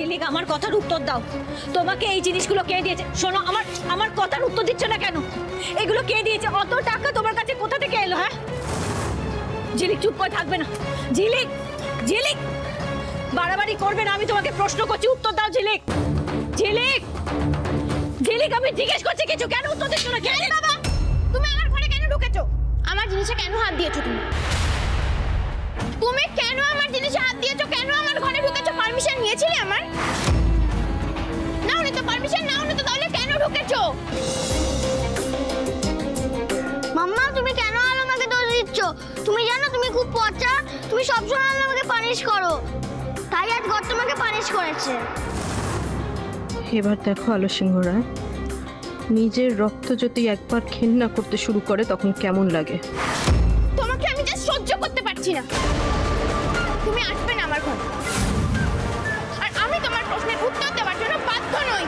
ঝিলিক, আমার কথার উত্তর দাও। তোমাকে এই জিনিসগুলো কে দিয়েছে? শোনো, আমার কথার উত্তর দিচ্ছ না কেন? এগুলো কে দিয়েছে? অত টাকা তোমার কাছে কোথা থেকে এলো? হ্যাঁ ঝিলিক, চুপ করে থাকবে না। ঝিলিক, ঝিলিক, বাড়াবাড়ি করবে না। আমি তোমাকে প্রশ্ন করছি, উত্তর দাও। ঝিলিক, ঝিলিক, ঝিলিক, আমি জিজ্ঞেস করছি কিছু, কেন উত্তর দিচ্ছ না? কেন বাবা, তুমি আমার ঘরে কেন ঢুকেছো? আমার জিনিসে কেন হাত দিয়েছো তুমি? তুমি কেন আমার জিনিসে হাত দিয়েছো? কেন আমার ঘরে ঢুকেছো? পারমিশন নিয়েছিলে আমার? নাওনি তো পারমিশন, নাওনি তো, তাহলে কেন ঢুকেছো? মাম্মা, তুমি কেন আলমাকে দোষ দিচ্ছ? তুমি জানো তুমি খুব পচা। তুমি সবসময় আলমাকে পানিশ করো, তাই আজ ঘর তোমাকে পানিশ করেছে। এবার দেখো আলো সিংহ রায়, নিজের রক্ত যদি একবার ঘেন্না করতে শুরু করে তখন কেমন লাগে। তোমাকে আমি জাস্ট সহ্য করতে পারছি না। তুমি আসবে না আমার ঘরে, আর আমি তোমার প্রশ্নের উত্তর দেওয়ার জন্য বাধ্য নই।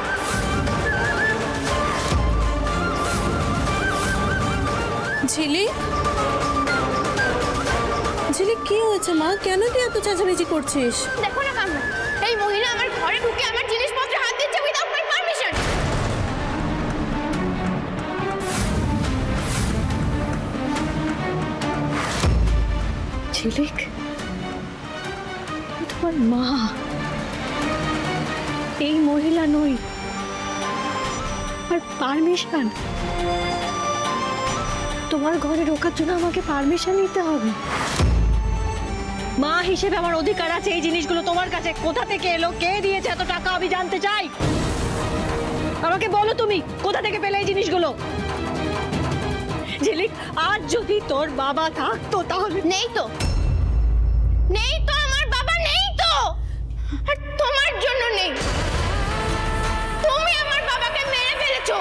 ঝিলিক, ঝিলিক, কি হয়েছে মা? কেন তুই এত চেঁচামেচি করছিস? দেখো না কান্না, এই মহিলা আমার ঘরে ঢুকে আমার জিনিসপত্রে হাত দিচ্ছে উইদাউট মাই পারমিশন। ঝিলিক, তোমার মা এই মহিলা নই। আর পারমিশন? তোমার ঘরে ঢোকার জন্য আমাকে পারমিশন নিতে হবে? মা হিসেবে আমার অধিকার আছে এই জিনিসগুলো তোমার কাছে কোথা থেকে এলো, কে দিয়েছে এত টাকা, আমি জানতে চাই। আমাকে বলো তুমি কোথা থেকে পেলে এই জিনিসগুলো। ঝিলিক, আজ যদি তোর বাবা থাকতো তাহলে। নেই তো, নেই তো, আমার বাবা নেই তো, আর তোমার জন্য নেই। তুমি আমার বাবাকে মেরে ফেলেছো।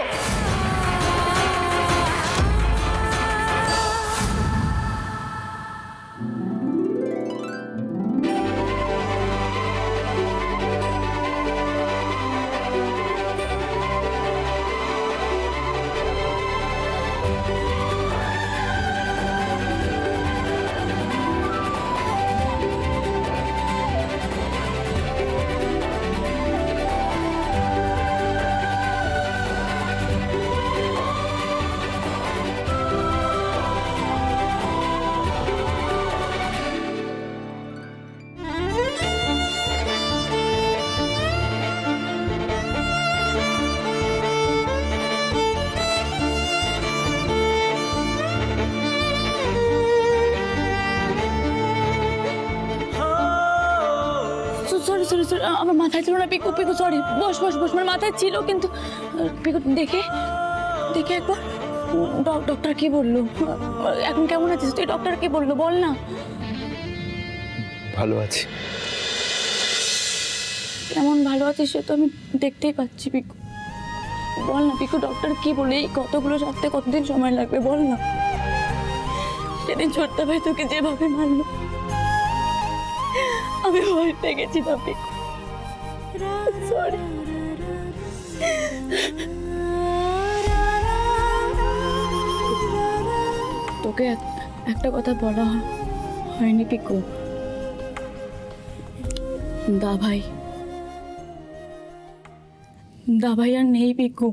সরি সরি সরি, আমার মাথায় ছিল না। পিকু, পিকু, সরি। বস বস বস, আমার মাথায় ছিল কিন্তু। পিকু, দেখে দেখে একবার ডক্টর কি বললো? এখন কেমন আছিস তুই? ডক্টর কি বললো বল না। ভালো আছি। কেমন ভালো আছিস সে তো আমি দেখতেই পাচ্ছি। পিকু, বল না পিকু, ডক্টর কি বলে? এই কতগুলো সারতে কতদিন সময় লাগবে বল না। সেদিন ছোট্ট ভাই তোকে যেভাবে মারলো, আমি ভয় পেয়ে গেছি না পিকু। সরি। তোকে একটা কথা বলা হয়নি পিকু। দা ভাই আর নেই পিকু।